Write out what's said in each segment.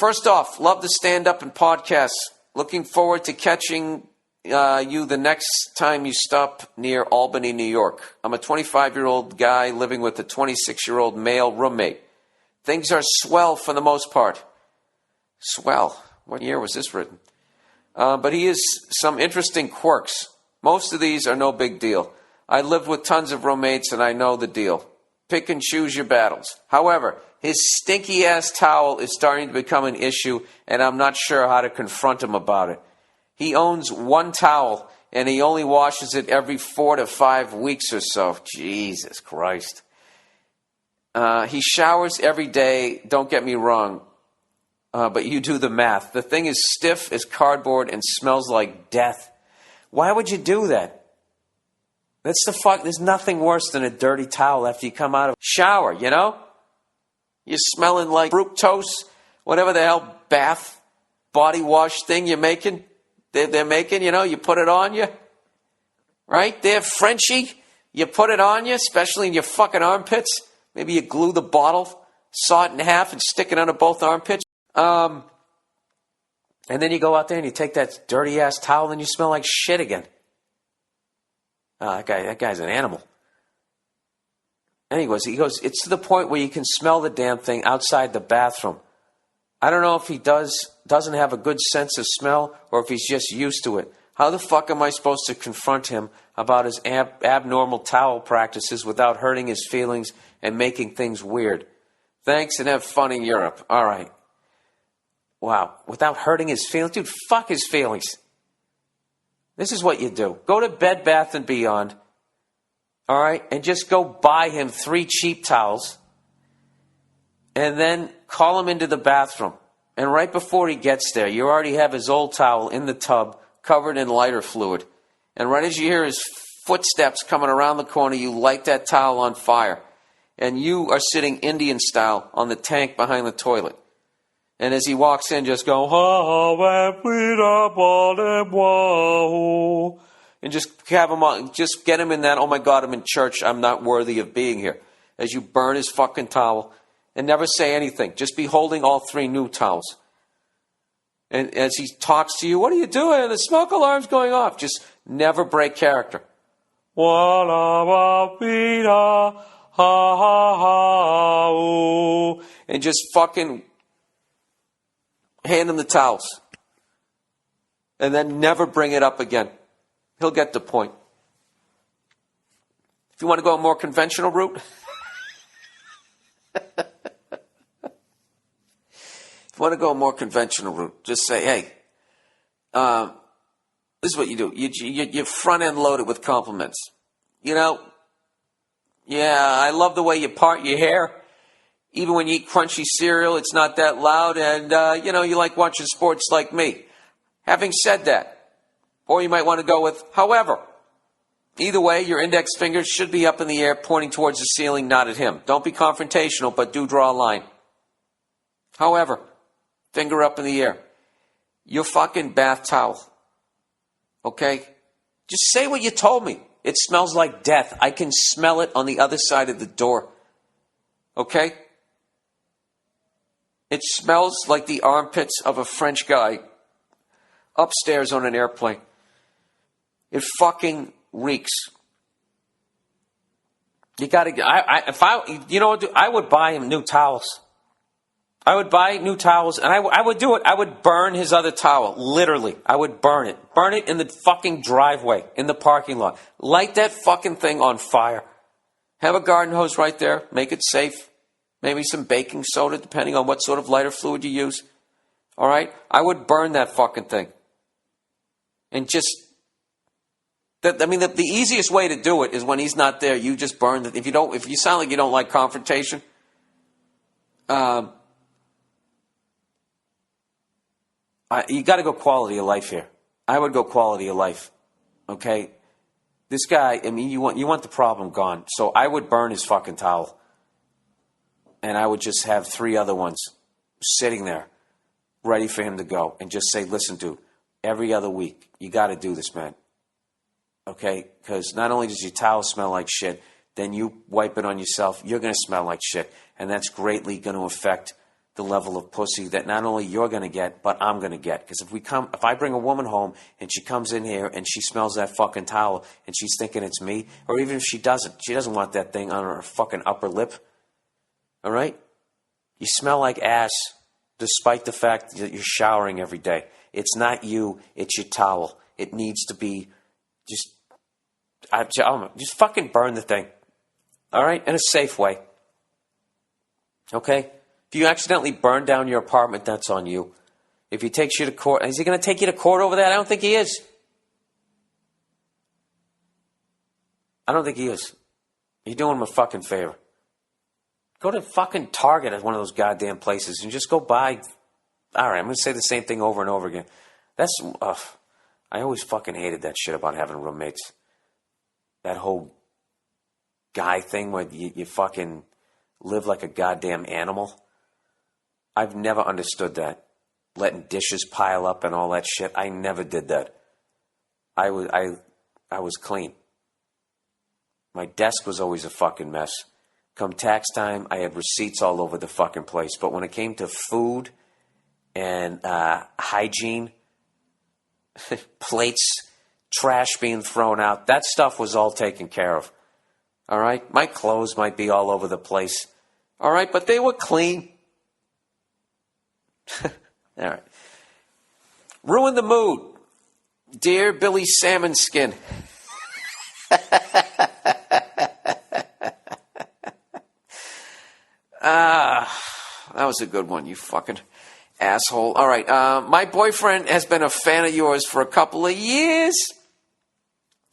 First off, love the stand-up and podcasts. Looking forward to catching you the next time you stop near Albany, New York. I'm a 25-year-old guy living with a 26-year-old male roommate. Things are swell for the most part. Swell. What year was this written? But he has some interesting quirks. Most of these are no big deal. I lived with tons of roommates and I know the deal. Pick and choose your battles. However, his stinky-ass towel is starting to become an issue, and I'm not sure how to confront him about it. He owns one towel, and he only washes it every 4 to 5 weeks or so. Jesus Christ. He showers every day, don't get me wrong, but you do the math. The thing is stiff as cardboard and smells like death. Why would you do that? That's the fuck. There's nothing worse than a dirty towel after you come out of a shower, you know? You're smelling like fructose, whatever the hell bath body wash thing you're making. They're making, you know, you put it on you. Right? They're Frenchie. You put it on you, especially in your fucking armpits. Maybe you glue the bottle, saw it in half, and stick it under both armpits. And then you go out there and you take that dirty-ass towel and you smell like shit again. That guy's an animal. Anyways, he goes, it's to the point where you can smell the damn thing outside the bathroom. I don't know if he doesn't have a good sense of smell or if he's just used to it. How the fuck am I supposed to confront him about his abnormal towel practices without hurting his feelings and making things weird? Thanks and have fun in Europe. All right. Wow. Without hurting his feelings? Dude, fuck his feelings. This is what you do. Go to Bed Bath & Beyond. All right, and just go buy him 3 cheap towels and then call him into the bathroom. And right before he gets there, you already have his old towel in the tub covered in lighter fluid. And right as you hear his footsteps coming around the corner, you light that towel on fire. And you are sitting Indian style on the tank behind the toilet. And as he walks in, just go, and just have him on, just get him in that, oh my God, I'm in church, I'm not worthy of being here. As you burn his fucking towel and never say anything. Just be holding all 3 new towels. And as he talks to you, what are you doing? The smoke alarm's going off. Just never break character. And just fucking hand him the towels. And then never bring it up again. He'll get the point. If you want to go a more conventional route, just say, hey, this is what you do. You front-end load it with compliments. You know, yeah, I love the way you part your hair. Even when you eat crunchy cereal, it's not that loud. And, you like watching sports like me. Having said that, or you might want to go with, however. Either way, your index fingers should be up in the air, pointing towards the ceiling, not at him. Don't be confrontational, but do draw a line. However, finger up in the air. Your fucking bath towel. Okay? Just say what you told me. It smells like death. I can smell it on the other side of the door. Okay? It smells like the armpits of a French guy upstairs on an airplane. It fucking reeks. You gotta. I would buy him new towels. I would buy new towels, and I would do it. I would burn his other towel. Literally, I would burn it. Burn it in the fucking driveway, in the parking lot. Light that fucking thing on fire. Have a garden hose right there. Make it safe. Maybe some baking soda, depending on what sort of lighter fluid you use. All right? I would burn that fucking thing. And just... the easiest way to do it is when he's not there, you just burn it. If you sound like you don't like confrontation, you got to go quality of life here. I would go quality of life. Okay? This guy, you want the problem gone. So I would burn his fucking towel. And I would just have 3 other ones sitting there ready for him to go. And just say, listen, dude, every other week, you got to do this, man. Okay, because not only does your towel smell like shit, then you wipe it on yourself, you're going to smell like shit. And that's greatly going to affect the level of pussy that not only you're going to get, but I'm going to get. Because if I bring a woman home and she comes in here and she smells that fucking towel and she's thinking it's me, or even if she doesn't want that thing on her fucking upper lip. All right? You smell like ass despite the fact that you're showering every day. It's not you, it's your towel. It needs to be just fucking burn the thing. All right? In a safe way. Okay? If you accidentally burn down your apartment, that's on you. If he takes you to court, is he going to take you to court over that? I don't think he is. I don't think he is. You're doing him a fucking favor. Go to fucking Target at one of those goddamn places and just go buy. All right, I'm going to say the same thing over and over again. I always fucking hated that shit about having roommates. That whole guy thing where you fucking live like a goddamn animal. I've never understood that. Letting dishes pile up and all that shit. I never did that. I was clean. My desk was always a fucking mess. Come tax time, I had receipts all over the fucking place. But when it came to food and hygiene, plates, trash being thrown out, that stuff was all taken care of. All right? My clothes might be all over the place. All right? But they were clean. All right. Ruin the mood. Dear Billy Salmon Skin. That was a good one, you fucking asshole. All right. My boyfriend has been a fan of yours for a couple of years.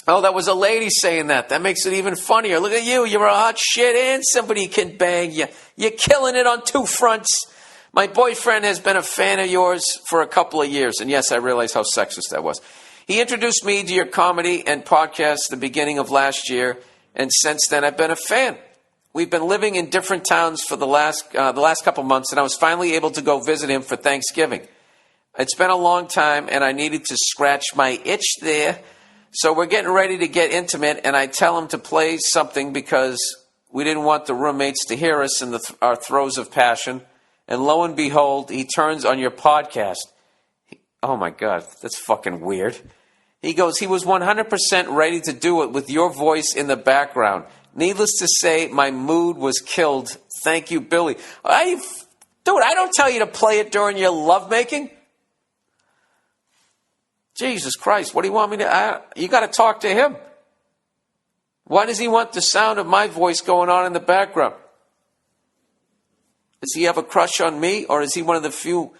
Oh, that was a lady saying that. That makes it even funnier. Look at you. You're a hot shit and somebody can bang you. You're killing it on two fronts. My boyfriend has been a fan of yours for a couple of years. And yes, I realize how sexist that was. He introduced me to your comedy and podcast the beginning of last year. And since then, I've been a fan. We've been living in different towns for the last couple months. And I was finally able to go visit him for Thanksgiving. It's been a long time and I needed to scratch my itch there. So we're getting ready to get intimate. And I tell him to play something because we didn't want the roommates to hear us in our throes of passion. And lo and behold, he turns on your podcast. Oh, my God, that's fucking weird. He goes, he was 100% ready to do it with your voice in the background. Needless to say, my mood was killed. Thank you, Billy. Dude, I don't tell you to play it during your lovemaking. Jesus Christ, what do you want me to... you got to talk to him. Why does he want the sound of my voice going on in the background? Does he have a crush on me, or is he one of the few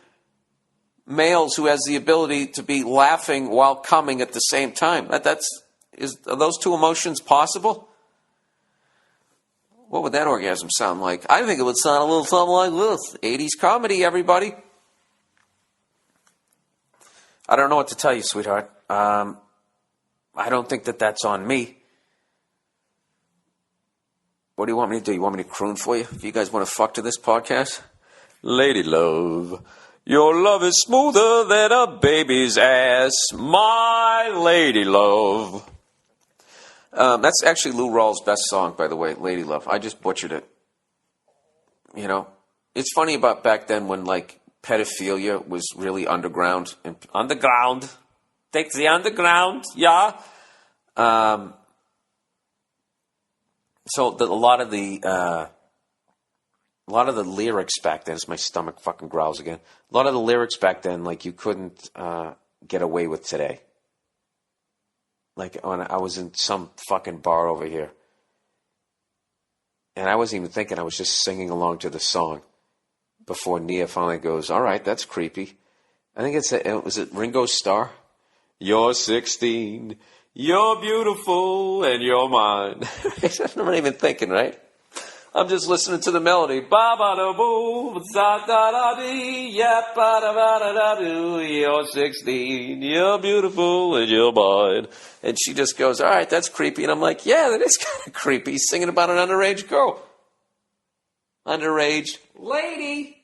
males who has the ability to be laughing while coming at the same time? Are those two emotions possible? What would that orgasm sound like? I think it would sound a little something like this. 80s comedy, everybody. I don't know what to tell you, sweetheart. I don't think that's on me. What do you want me to do? You want me to croon for you? If you guys want to fuck to this podcast? Lady love, your love is smoother than a baby's ass. My lady love. That's actually Lou Rawls' best song, by the way, Lady Love. I just butchered it. You know, it's funny about back then when, like, pedophilia was really underground. Underground. Take the underground, yeah. So a lot of the lyrics back then, as my stomach fucking growls again. A lot of the lyrics back then, like, you couldn't get away with today. Like, I was in some fucking bar over here, and I wasn't even thinking. I was just singing along to the song before Nia finally goes, "All right, that's creepy." I think was it Ringo Starr? You're 16. You're beautiful and you're mine. I'm not even thinking, right? I'm just listening to the melody. Ba ba da boo, da da da dee, yeah, ba da ba da da doo. You're 16, you're beautiful and you're mine. And she just goes, "All right, that's creepy." And I'm like, "Yeah, that is kind of creepy." Singing about an underage girl, underage lady.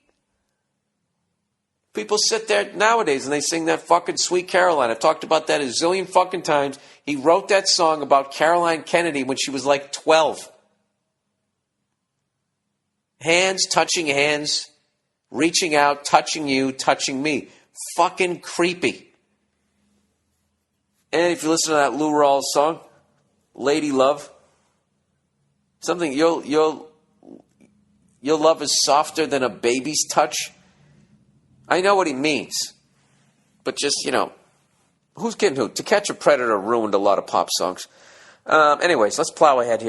People sit there nowadays and they sing that fucking Sweet Caroline. I've talked about that a zillion fucking times. He wrote that song about Caroline Kennedy when she was like 12. Hands touching hands, reaching out, touching you, touching me. Fucking creepy. And if you listen to that Lou Rawls song, Lady Love, something your love is softer than a baby's touch. I know what he means. But just, who's kidding who? To Catch a Predator ruined a lot of pop songs. Anyways, let's plow ahead here.